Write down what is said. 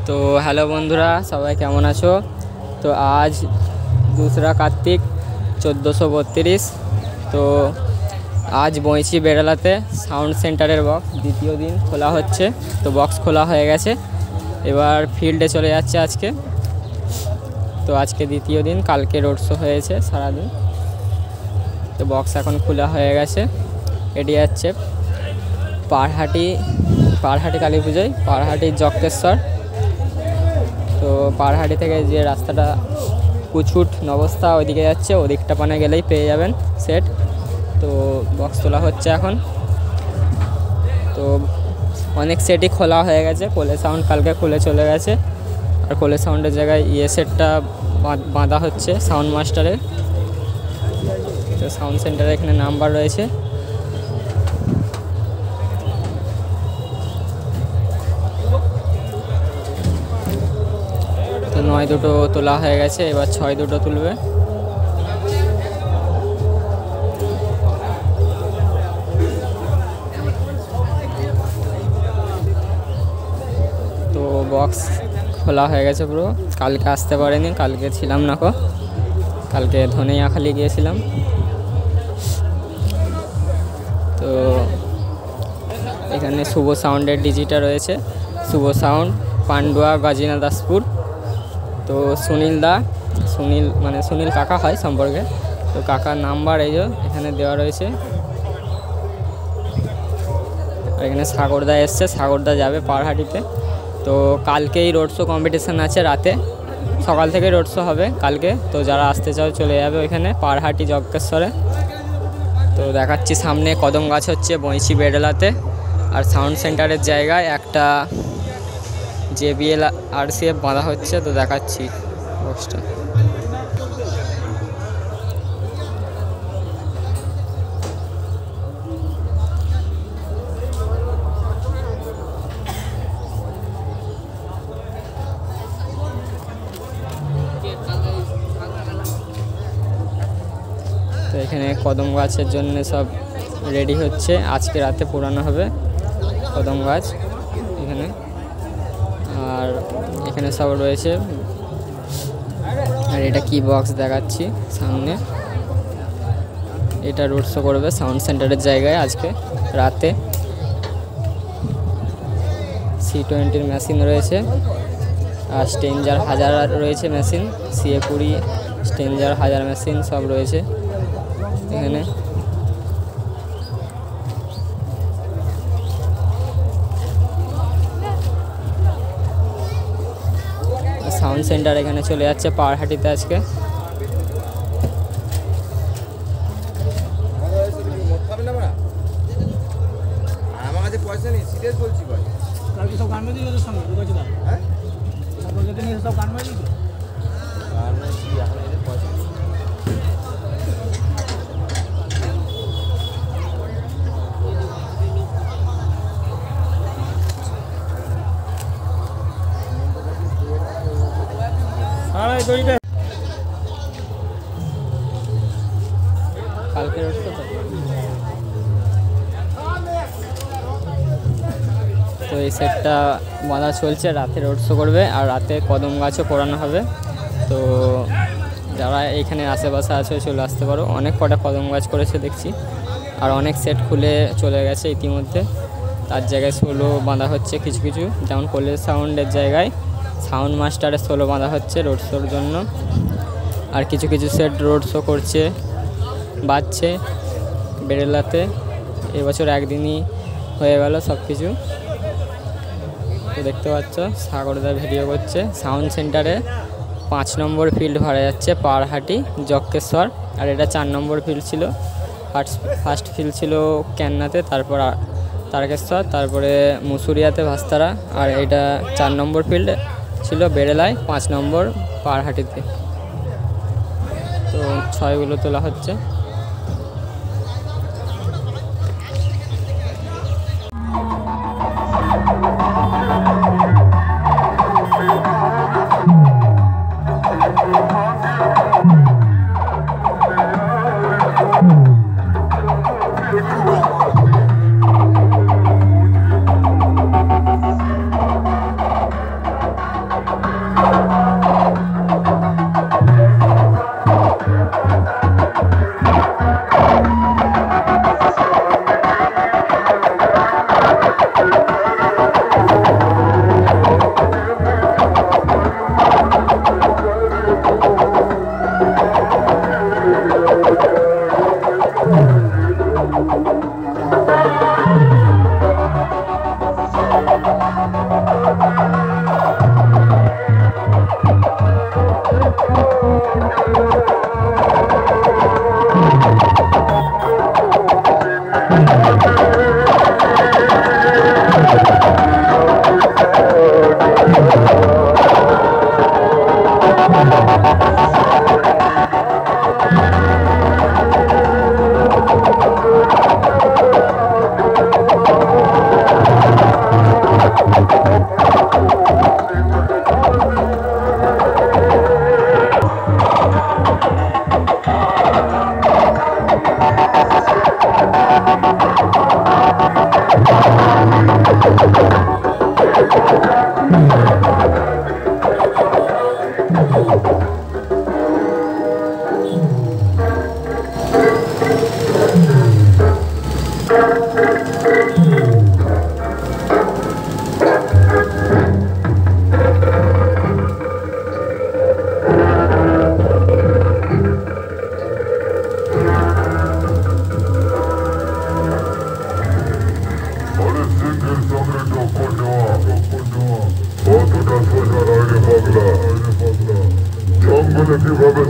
তো হ্যালো বন্ধুরা, সবাই কেমন আছো? তো আজ 2রা কার্তিক 1432। তো আজ বইছি বেড়ালাতে সাউন্ড সেন্টারের বক্স দ্বিতীয় দিন খোলা হচ্ছে। তো বক্স খোলা হয়ে গেছে, এবার ফিল্ডে চলে যাচ্ছে আজকে। তো আজকে দ্বিতীয় দিন, কালকে রোড শো হয়েছে সারাদিন। তো বক্স এখন খোলা হয়ে গেছে। এটি যাচ্ছে পারহাটি কালী পুজোয়, পারহাটি জক্তেশ্বর। তো পারহাটি থেকে যে রাস্তাটা কুচুট নবস্থা ওইদিকে যাচ্ছে, ওদিকটা পানে গেলেই পেয়ে যাবেন সেট। তো বক্স তোলা হচ্ছে এখন। তো অনেক সেটই খোলা হয়ে গেছে। কোলে সাউন্ড কালকে খুলে চলে গেছে, আর কোলে সাউন্ডের জায়গায় সেটটা বাঁধা হচ্ছে সাউন্ড মাস্টারে। তো সাউন্ড সেন্টারে এখানে নাম্বার রয়েছে। তো 9 তোলা হয়ে গেছে, এবার 6 তুলবে। তো বক্স খোলা হয়ে গেছে পুরো। কালকে আসতে পারেনি, কালকে ছিলাম না কালকে ধনেয়াখালি গিয়েছিলাম। তো এখানে শুভ সাউন্ডের ডিজিটা রয়েছে, শুভ সাউন্ড, পান্ডুয়া, গাজিনা দাসপুর। তো সুনীল কাকা হয় সম্পর্কে। তো কাকার নাম্বার এই যে এখানে দেওয়া রয়েছে। আর এখানে সাগরদা এসছে, সাগরদা যাবে পারহাটিতে। তো কালকেই রোড শো কম্পিটিশান আছে রাতে, সকাল থেকে রোড শো হবে কালকে। তো যারা আসতে চাও চলে যাবে ওইখানে পারহাটি জগকেশ্বরে। তো দেখাচ্ছি সামনে কদম গাছ হচ্ছে বইছি বেড়ালাতে। আর সাউন্ড সেন্টারের জায়গায় একটা JBL RCF বাঁধা হচ্ছে। তো দেখাচ্ছি বক্সটা। তো এখানে কদম গাছের জন্য সব রেডি হচ্ছে, আজকে রাতে পোড়ানো হবে কদম গাছ এখানে। আর এখানে সব রয়েছে। আর এটা কি বক্স দেখাচ্ছি সামনে, এটা রোড শো করবে সাউন্ড সেন্টারের জায়গায় আজকে রাতে। C20 মেশিন রয়েছে, আর স্টেঞ্জার 1000 রয়েছে মেশিন, CA20 স্টেঞ্জার 1000 মেশিন সব রয়েছে এখানে। সাউন্ড সেন্টার এখানে চলে যাচ্ছে পারহাটিতে আজকে। আমার কাছে পয়সা নেই, সিরিয়াস বলছি ভাই। কালকে সব গান বাজিয়ে ওদের সঙ্গে যোগাযোগ। হ্যাঁ, তারপর যদি নিয়ে সব গান বাজিয়ে দিই। গান বাজিয়ে এখন এদের পয়সা নেই। কালকে রোড শো তো এই সেটটা বাঁধা চলছে, রাতে রোড শো করবে। আর রাতে কদম গাছও পোড়ানো হবে। তো যারা এইখানে আশেপাশে আছে চলে আসতে পারো। অনেক কটা কদম গাছ করেছে দেখছি, আর অনেক সেট খুলে চলে গেছে ইতিমধ্যে। তার জায়গায় সোলো বাঁধা হচ্ছে কিছু কিছু, যেমন কোলে সাউন্ডের জায়গায় সাউন্ড মাস্টারের সোলো বাঁধা হচ্ছে রোড শোর জন্য। আর কিছু কিছু সেট রোড শো করছে, বাজছে বেড়ালাতে। এবছর একদিনই হয়ে গেল সব কিছু। তো দেখতে পাচ্ছ সাগরদা ভিডিও করছে। সাউন্ড সেন্টারে 5 নম্বর ফিল্ড ভরা যাচ্ছে পারহাটি জক্কেশ্বর। আর এটা 4 নম্বর ফিল্ড ছিল। ফার্স্ট ফিল্ড ছিল ক্যান্নাতে, তারপর তারকেশ্বর, তারপরে মুসুরিয়াতে ভাস্তারা। আর এটা 4 নম্বর ফিল্ড ছিল বেড়ালায়, 5 নম্বর পারহাটিতে। তো 6 তোলা হচ্ছে। বন্ধুদের সঙ্গে টক্কর নেওয়া কতটা সোজা নয় রে পাগলা। জঙ্গলে কিভাবে